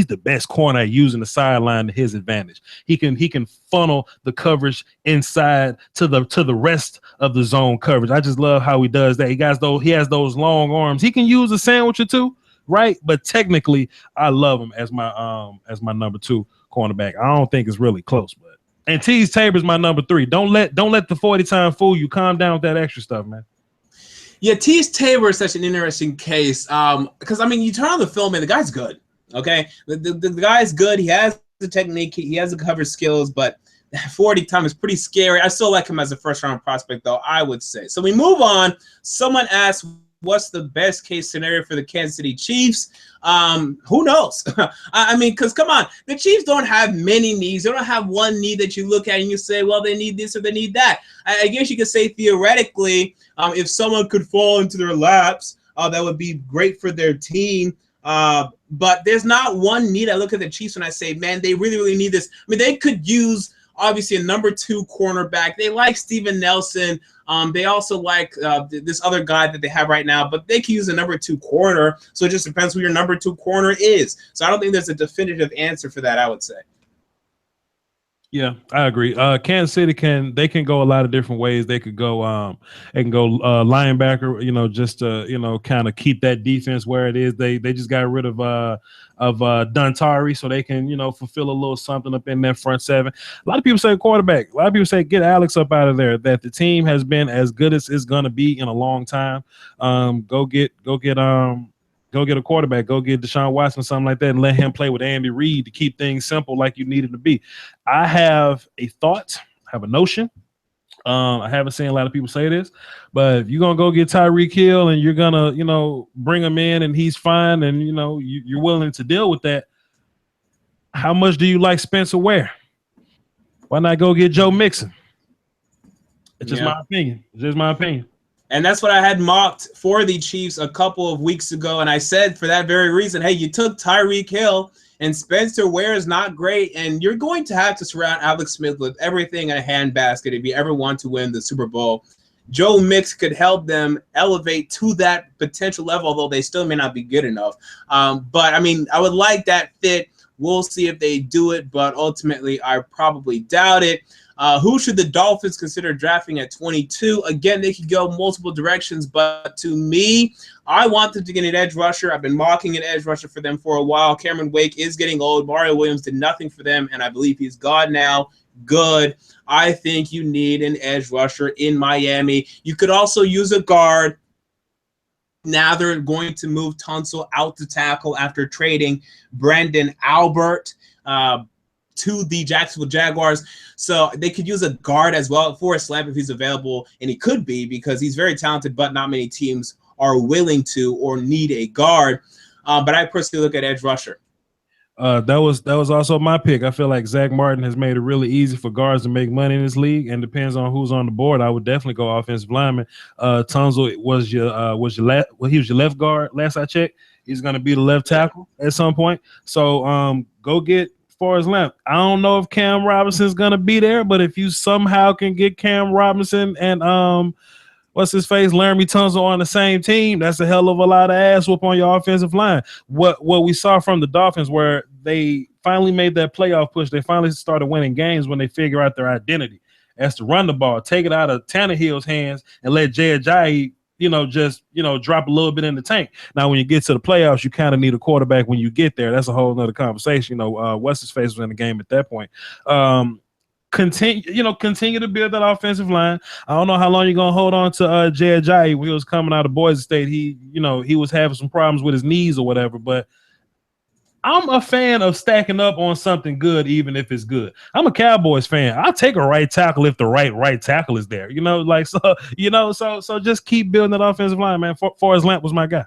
[SPEAKER 2] the best corner at using the sideline to his advantage. He can funnel the coverage inside to the rest of the zone coverage. I just love how he does that. He has those long arms. He can use a sandwich or two, right? But technically, I love him as my number 2 cornerback. I don't think it's really close, but and Tease Tabor's my number 3. Don't let the 40 time fool you. Calm down with that extra stuff, man.
[SPEAKER 1] Yeah, Tease Tabor is such an interesting case because, I mean, you turn on the film and the guy's good, okay? The guy's good. He has the technique. He has the cover skills, but 40 time is pretty scary. I still like him as a first-round prospect, though, I would say. So we move on. Someone asked, what's the best case scenario for the Kansas City Chiefs? Who knows? I mean, because come on, the Chiefs don't have many needs. They don't have one need that you look at and you say, well, they need this or they need that. I guess you could say theoretically, if someone could fall into their laps, that would be great for their team. But there's not one need. I look at the Chiefs and I say, man, they really, really need this. I mean, they could use obviously a number 2 cornerback. They like Steven Nelson. They also like this other guy that they have right now, but they can use a number 2 corner. So it just depends who your number 2 corner is. So I don't think there's a definitive answer for that, I would say.
[SPEAKER 2] Yeah, I agree. Kansas City can go a lot of different ways. They could go linebacker, just to kind of keep that defense where it is. They just got rid of Duntari, so they can fulfill a little something up in that front 7. A lot of people say quarterback. A lot of people say get Alex up out of there. That the team has been as good as it's gonna be in a long time. Go get a quarterback, go get Deshaun Watson, something like that, and let him play with Andy Reid to keep things simple like you need it to be. I have a thought, have a notion. I haven't seen a lot of people say this, but if you're gonna go get Tyreek Hill and you're gonna, bring him in and he's fine, and you're willing to deal with that, how much do you like Spencer Ware? Why not go get Joe Mixon? It's just my opinion. It's just my opinion.
[SPEAKER 1] And that's what I had mocked for the Chiefs a couple of weeks ago. And I said for that very reason, hey, you took Tyreek Hill and Spencer Ware is not great. And you're going to have to surround Alex Smith with everything in a handbasket if you ever want to win the Super Bowl. Joe Mix could help them elevate to that potential level, although they still may not be good enough. But, I mean, I would like that fit. We'll see if they do it, but ultimately I probably doubt it. Who should the Dolphins consider drafting at 22? Again, they could go multiple directions, but to me, I want them to get an edge rusher. I've been mocking an edge rusher for them for a while. Cameron Wake is getting old. Mario Williams did nothing for them, and I believe he's gone now. Good. I think you need an edge rusher in Miami. You could also use a guard. Now they're going to move Tunsil out to tackle after trading Brandon Albert to the Jacksonville Jaguars. So they could use a guard as well for a slap if he's available, and he could be because he's very talented, but not many teams are willing to or need a guard. But I personally look at edge rusher.
[SPEAKER 2] That was also my pick. I feel like Zach Martin has made it really easy for guards to make money in this league, and depends on who's on the board. I would definitely go offensive lineman. Tunsil was your left. Well, he was your left guard last I checked. He's going to be the left tackle at some point. So go get Forrest Lamp. I don't know if Cam Robinson's going to be there, but if you somehow can get Cam Robinson and what's his face, Laramie Tunsil on the same team, that's a hell of a lot of ass whoop on your offensive line. What we saw from the Dolphins, where they finally made that playoff push, they finally started winning games when they figure out their identity. That's to run the ball, take it out of Tannehill's hands, and let Jay Ajayi, just drop a little bit in the tank. Now, when you get to the playoffs, you kind of need a quarterback when you get there. That's a whole nother conversation. What's his face was in the game at that point. Continue to build that offensive line. I don't know how long you're gonna hold on to Jay Ajayi. When he was coming out of Boise State, he was having some problems with his knees or whatever. But I'm a fan of stacking up on something good, even if it's good. I'm a Cowboys fan. I'll take a right tackle if the right tackle is there. So just keep building that offensive line, man. Forrest Lamp was my guy.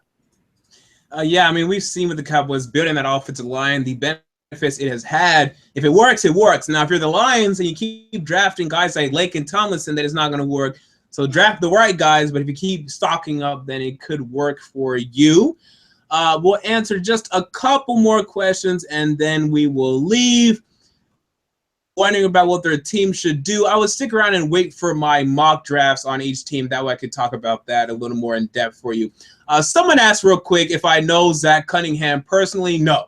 [SPEAKER 1] I mean, we've seen with the Cowboys building that offensive line, the benefits it has had. If it works, it works. Now, if you're the Lions and you keep drafting guys like Lake and Tomlinson, that is not going to work. So draft the right guys, but if you keep stocking up, then it could work for you. We'll answer just a couple more questions, and then we will leave. Wondering about what their team should do. I would stick around and wait for my mock drafts on each team. That way I could talk about that a little more in depth for you. Someone asked real quick if I know Zach Cunningham personally. No.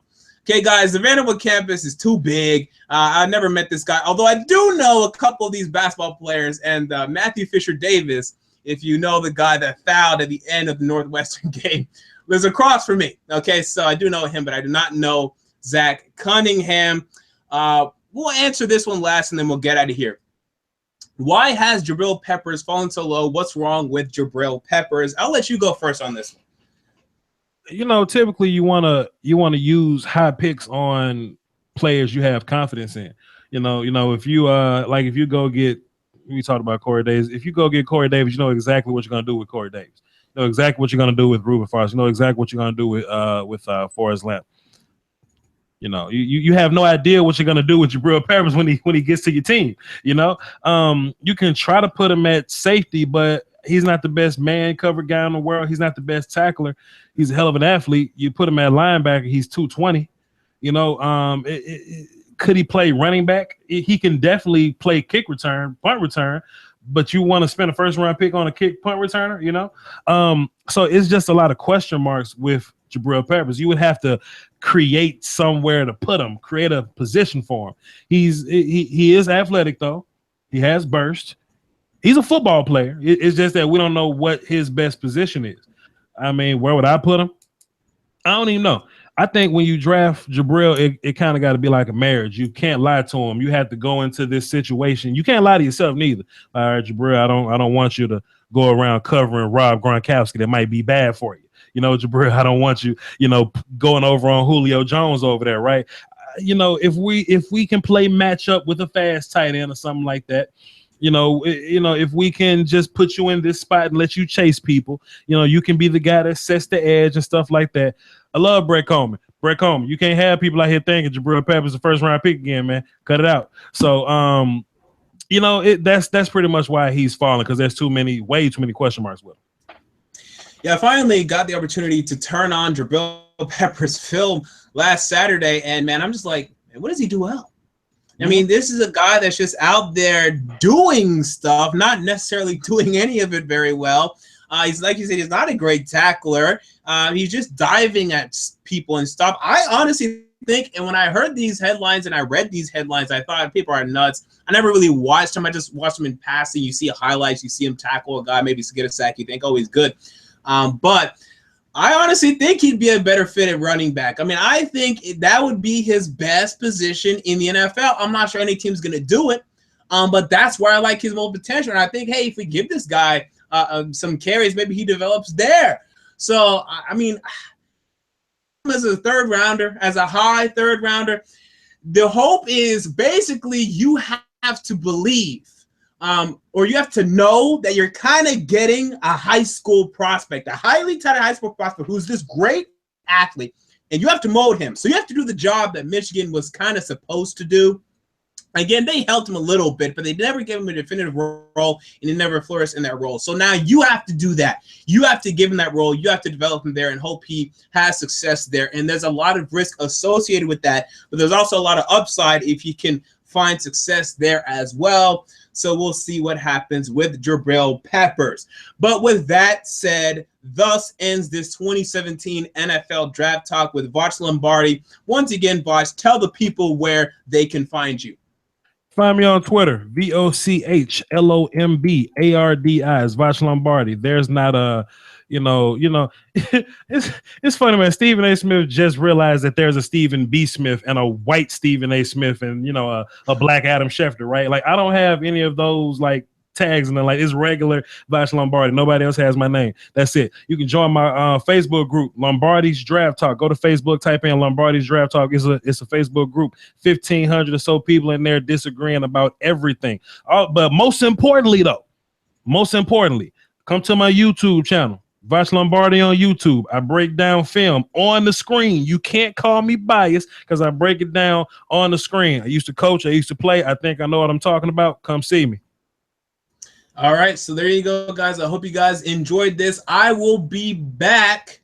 [SPEAKER 1] Okay, guys, the Vanderbilt campus is too big. I've never met this guy, although I do know a couple of these basketball players. And Matthew Fisher-Davis, if you know the guy that fouled at the end of the Northwestern game, lives across from me. Okay, so I do know him, but I do not know Zach Cunningham. We'll answer this one last, and then we'll get out of here. Why has Jabril Peppers fallen so low? What's wrong with Jabril Peppers? I'll let you go first on this one.
[SPEAKER 2] Typically you wanna use high picks on players you have confidence in. If you go get, we talked about Corey Davis. If you go get Corey Davis, you know exactly what you're gonna do with Corey Davis. You know exactly what you're gonna do with Ruben Forrest. You know exactly what you're gonna do with Forrest Lamp. You have no idea what you're gonna do with Jabril Peppers when he gets to your team. You can try to put him at safety, but he's not the best man cover guy in the world. He's not the best tackler. He's a hell of an athlete. You put him at linebacker, he's 220. Could he play running back? He can definitely play kick return, punt return, but you want to spend a first-round pick on a kick punt returner, So it's just a lot of question marks with Jabril Peppers. You would have to create somewhere to put him, create a position for him. He is athletic, though. He has burst. He's a football player. It's just that we don't know what his best position is. I mean, where would I put him? I don't even know. I think when you draft Jabril, it kind of got to be like a marriage. You can't lie to him. You have to go into this situation. You can't lie to yourself neither. All right, Jabril, I don't want you to go around covering Rob Gronkowski. That might be bad for you. Jabril, I don't want you, going over on Julio Jones over there, right? If we can play matchup with a fast tight end or something like that, If we can just put you in this spot and let you chase people, you can be the guy that sets the edge and stuff like that. I love Brett Coleman. Brett Coleman, you can't have people out here thinking Jabril Peppers the first round pick again, man. Cut it out. So, that's pretty much why he's falling, because there's way too many question marks with him.
[SPEAKER 1] Yeah, I finally got the opportunity to turn on Jabril Peppers' film last Saturday, and man, I'm just like, what does he do well? I mean, this is a guy that's just out there doing stuff, not necessarily doing any of it very well. He's, like you said, he's not a great tackler. He's just diving at people and stuff. I honestly think, and when I heard these headlines and I read these headlines, I thought people are nuts. I never really watched him. I just watched him in passing. You see highlights. You see him tackle a guy, maybe get a sack. You think, oh, he's good. But I honestly think he'd be a better fit at running back. I mean, I think that would be his best position in the NFL. I'm not sure any team's going to do it, but that's where I like his most potential. And I think, hey, if we give this guy some carries, maybe he develops there. So, I mean, as a third rounder, as a high third rounder, the hope is basically you have to believe. Or you have to know that you're kind of getting a high school prospect, a highly touted high school prospect who's this great athlete, and you have to mold him. So you have to do the job that Michigan was kind of supposed to do. Again, they helped him a little bit, but they never gave him a definitive role, and he never flourished in that role. So now you have to do that. You have to give him that role. You have to develop him there and hope he has success there. And there's a lot of risk associated with that, but there's also a lot of upside if he can find success there as well. So we'll see what happens with Jabril Peppers. But with that said, thus ends this 2017 NFL Draft Talk with Voch Lombardi. Once again, Voch, tell the people where they can find you.
[SPEAKER 2] Find me on Twitter, VOCHLOMBARDI, is Voch Lombardi. There's not a, it's funny, man. Stephen A. Smith just realized that there's a Stephen B. Smith and a white Stephen A. Smith and, a black Adam Schefter, right? Like, I don't have any of those, like, tags, and then, like, it's regular Voch Lombardi. Nobody else has my name. That's it. You can join my Facebook group, Lombardi's Draft Talk. Go to Facebook, type in Lombardi's Draft Talk. It's a Facebook group. 1,500 or so people in there disagreeing about everything. But most importantly, come to my YouTube channel, Voch Lombardi on YouTube. I break down film on the screen. You can't call me biased because I break it down on the screen. I used to coach. I used to play. I think I know what I'm talking about. Come see me.
[SPEAKER 1] All right, so there you go, guys. I hope you guys enjoyed this. I will be back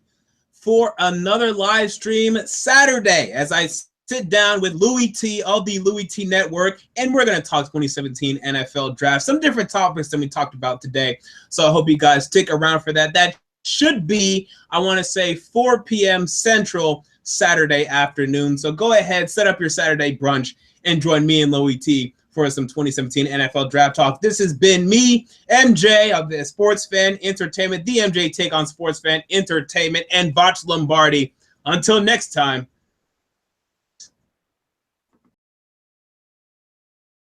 [SPEAKER 1] for another live stream Saturday as I sit down with Louis T of the Louis T Network, and we're going to talk 2017 NFL Draft, some different topics than we talked about today. So I hope you guys stick around for that. That should be, I want to say, 4 p.m. Central Saturday afternoon. So go ahead, set up your Saturday brunch, and join me and Louis T for some 2017 NFL Draft Talk. This has been me, MJ of the Sports Fan Entertainment, the MJ Take on Sports Fan Entertainment, and Voch Lombardi. Until next time,